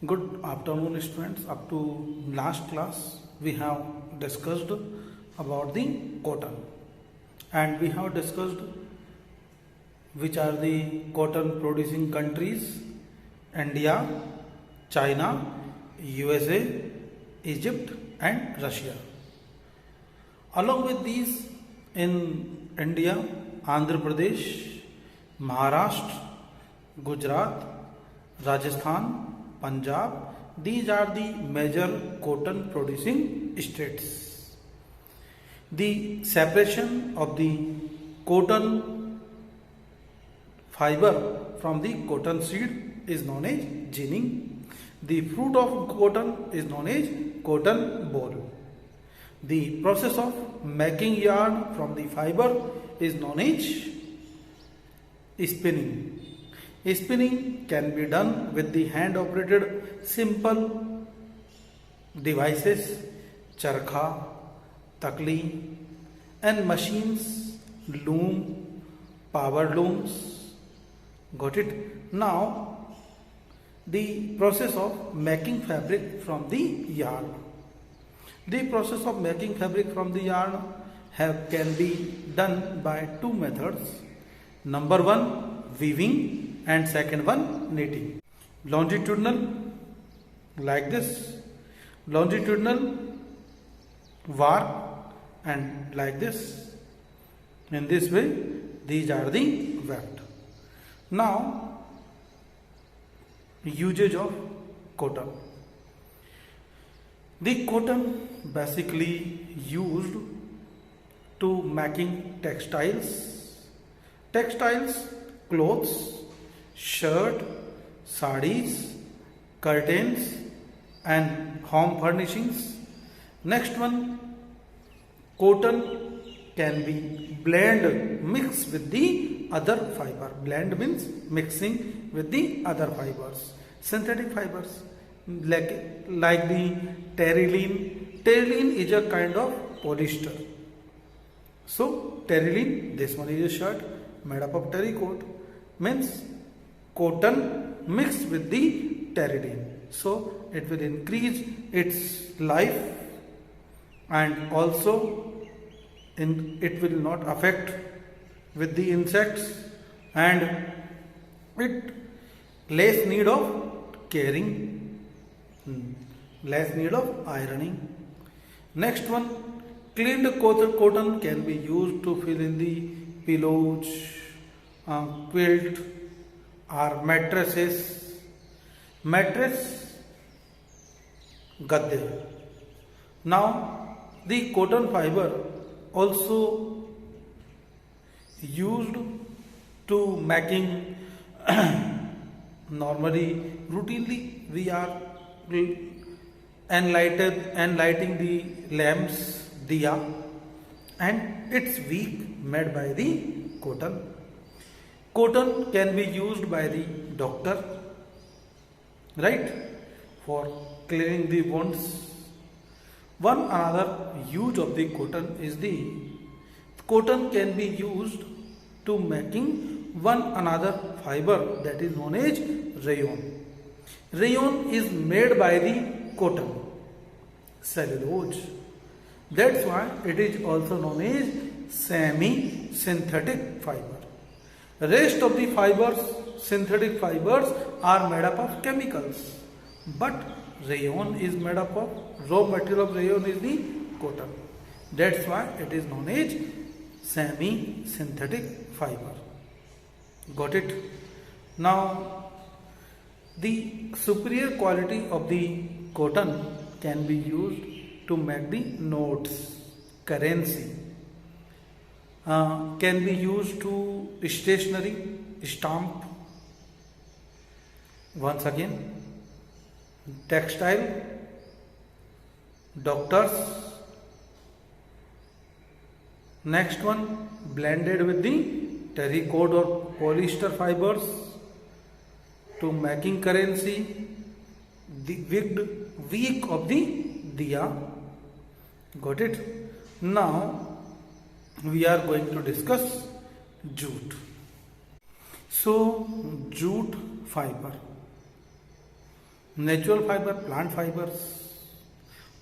Good afternoon, students. Up to last class, we have discussed about the cotton, and we have discussed which are the cotton producing countries: India, China, USA, Egypt, and Russia. Along with these, in India, Andhra Pradesh, Maharashtra, Gujarat, Rajasthan, Punjab, these are the major cotton producing states. The separation of the cotton fiber from the cotton seed is known as ginning. The fruit of cotton is known as cotton ball. The process of making yarn from the fiber is known as spinning. Spinning can be done with the hand operated simple devices, charkha, takli, and machines, loom, power looms. Got it? Now, the process of making fabric from the yarn. The process of making fabric from the yarn can be done by two methods. Number one, weaving, and second one, knitting. Longitudinal, like this, longitudinal warp, and like this. In this way, these are the weft. Now, usage of cotton. The cotton basically used to making textiles, clothes, shirt, sarees, curtains, and home furnishings. Next one, cotton can be mixed with the other fiber. Blend means mixing with the other fibers. Synthetic fibers like the terylene. Terylene is a kind of polyester. So terylene, this one is a shirt made up of terrycoat, means cotton mixed with the terylene. So it will increase its life, and also it will not affect with the insects, and it less need of caring, less need of ironing. Next one, cleaned cotton can be used to fill in the pillows, quilt, or mattresses. Mattress, gadde. Now, the cotton fiber also used to making normally, routinely we are enlighting the lamps, diya, and its wick made by the cotton. Cotton can be used by the doctor, right, for clearing the wounds. One another use of the cotton is the cotton can be used to making one another fiber that is known as rayon. Rayon is made by the cotton, cellulose. That's why it is also known as semi-synthetic fiber. Rest of the fibers, synthetic fibers, are made up of chemicals, but rayon is made up of, raw material of rayon is the cotton. That's why it is known as semi-synthetic fiber. Got it? Now, the superior quality of the cotton can be used to make the notes, currency, can be used to stationery, stamp. Once again, textile, doctors. Next one, blended with the terrycoat or polyester fibers to making currency, the wick of the diya. Got it? Now we are going to discuss jute. So jute fiber. Natural fiber, plant fibers.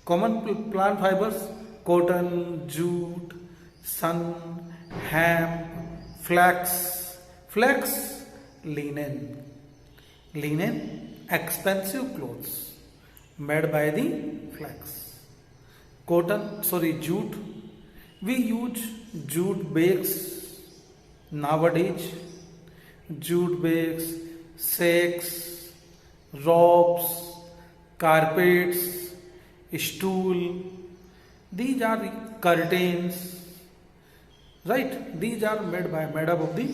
Common plant fibers: cotton, jute, sun, hemp, flax, linen. Linen, expensive clothes made by the flax. Jute. We use jute bags nowadays. Jute bags, sacks, robes, carpets, stool. These are the curtains, right? These are made up of the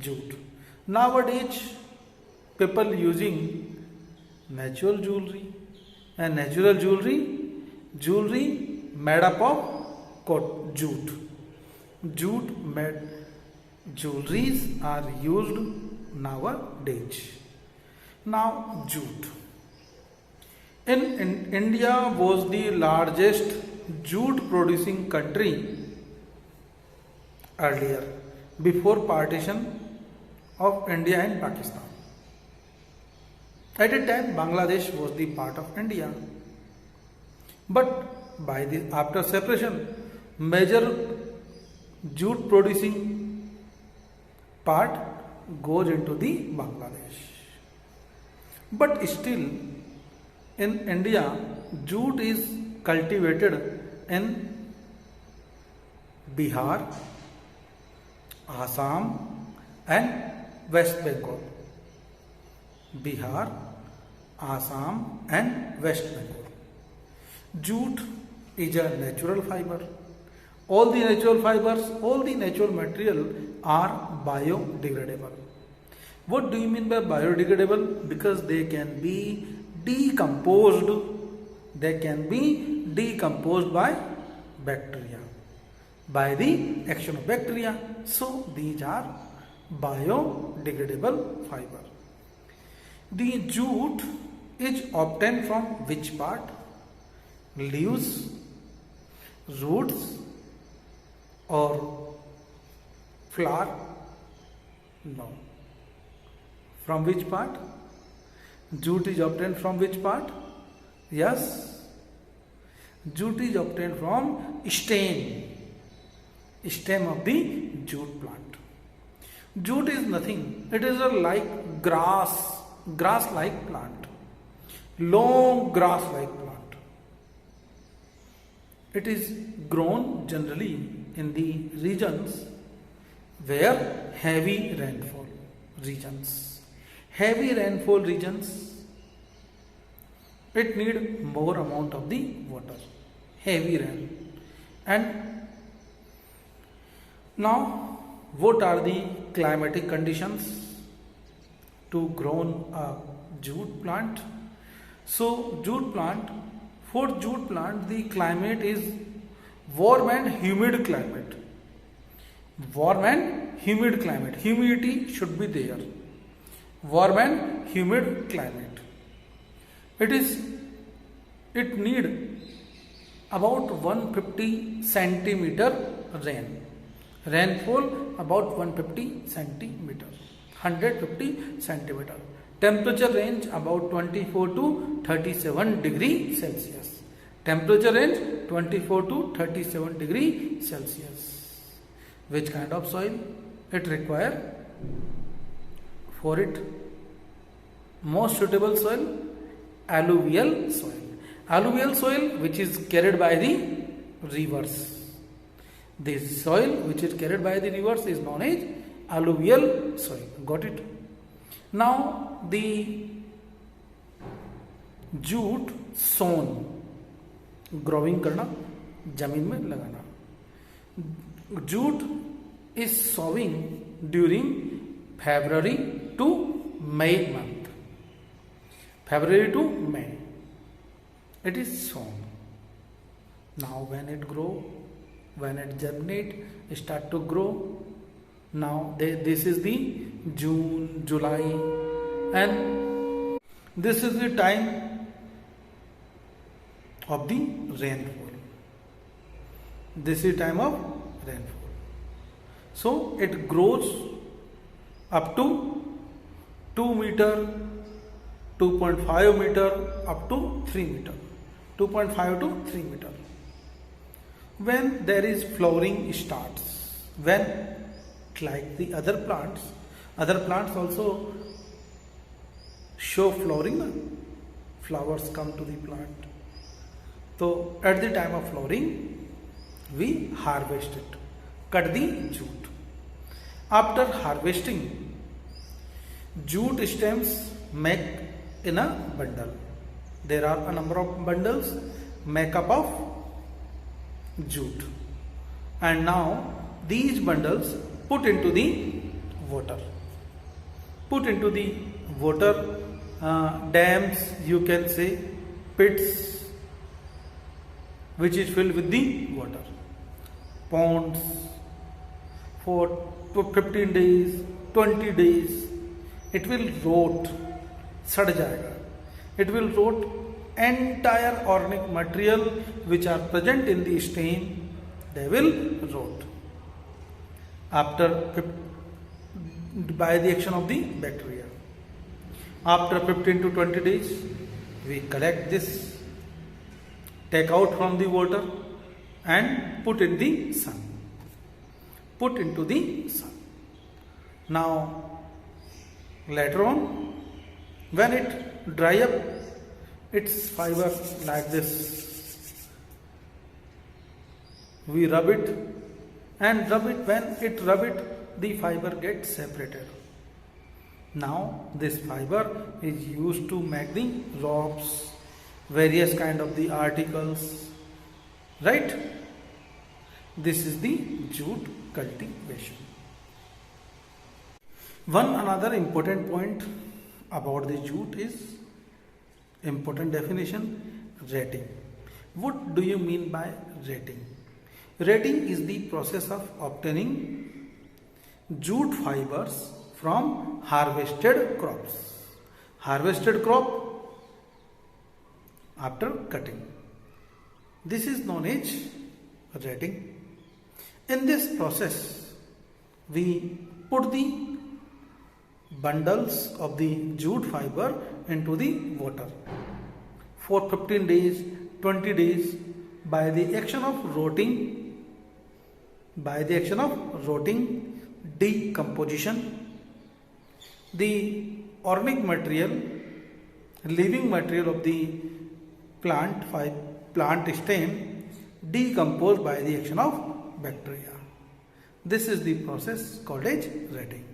jute. Nowadays, people using natural jewelry, and natural jewelry made up of jute. Jute made jewelries are used nowadays. Now, jute. In India was the largest jute producing country earlier, before partition of India and Pakistan. At a time, Bangladesh was the part of India, but after separation, major jute producing part goes into the Bangladesh. But still, in India, jute is cultivated in Bihar, Assam, and West Bengal. Bihar, Assam, and West Bengal. Jute is a natural fiber. All the natural fibers, all the natural material are biodegradable. What do you mean by biodegradable? Because they can be decomposed. They can be decomposed by bacteria, by the action of bacteria. So these are biodegradable fiber. The jute is obtained from which part? Leaves, roots, or flower? No. From which part? Jute is obtained from which part? Yes. Jute is obtained from stem of the jute plant. Jute is nothing. It is a like grass-like plant. Long grass-like plant. It is grown generally in the regions where heavy rainfall regions. Heavy rainfall regions, it need more amount of the water. Heavy rain. And now, what are the climatic conditions to grow a jute plant? So, for jute plant, the climate is warm and humid climate. Warm and humid climate. Humidity should be there. Warm and humid climate. It need about 150 centimeter rain. Rainfall about 150 centimeter. 150 centimeter. Temperature range about 24 to 37 degree Celsius. Temperature range 24 to 37 degree Celsius. Which kind of soil it require? For it, most suitable soil, alluvial soil. Alluvial soil which is carried by the rivers. This soil which is carried by the rivers is known as alluvial soil. Got it? Now the jute sown, growing करना, जमीन में लगाना. Jute is sowing during February to May month. February to May. It is sown. Now when it grow, when it germinate, it start to grow. Now this is the June, July, and this is the time of the rainfall. This is time of rainfall. So it grows up to 2 meter 2.5 meter up to 3 meter, 2.5 to 3 meter. When there is flowering starts, when like the other plants also show flowering, flowers come to the plant. So at the time of flowering, we harvest it, cut the jute. After harvesting, jute stems make in a bundle. There are a number of bundles make up of jute, and now these bundles put into the water. Put into the water, dams, you can say, pits, which is filled with the water, ponds. For 15 days, 20 days, it will rot, सड़ जाएगा. It will rot entire organic material which are present in the stem, they will rot. By the action of the bacteria. After 15 to 20 days, we collect this, take out from the water and put in the sun. Put into the sun. Now, later on, when it dry up, its fiber like this, we rub it and rub it. When it rub it, the fiber gets separated. Now this fiber is used to make the ropes, various kind of the articles, right? This is the jute cultivation. One another important point about the jute is important definition, rating. What do you mean by rating? Rating is the process of obtaining jute fibers from harvested crops. Harvested crop after cutting. This is known as rating. In this process, we put the bundles of the jute fiber into the water for 15 days, 20 days. By the action of rotting, decomposition, the organic material, living material of the plant stem decompose by the action of bacteria. This is the process called as rating.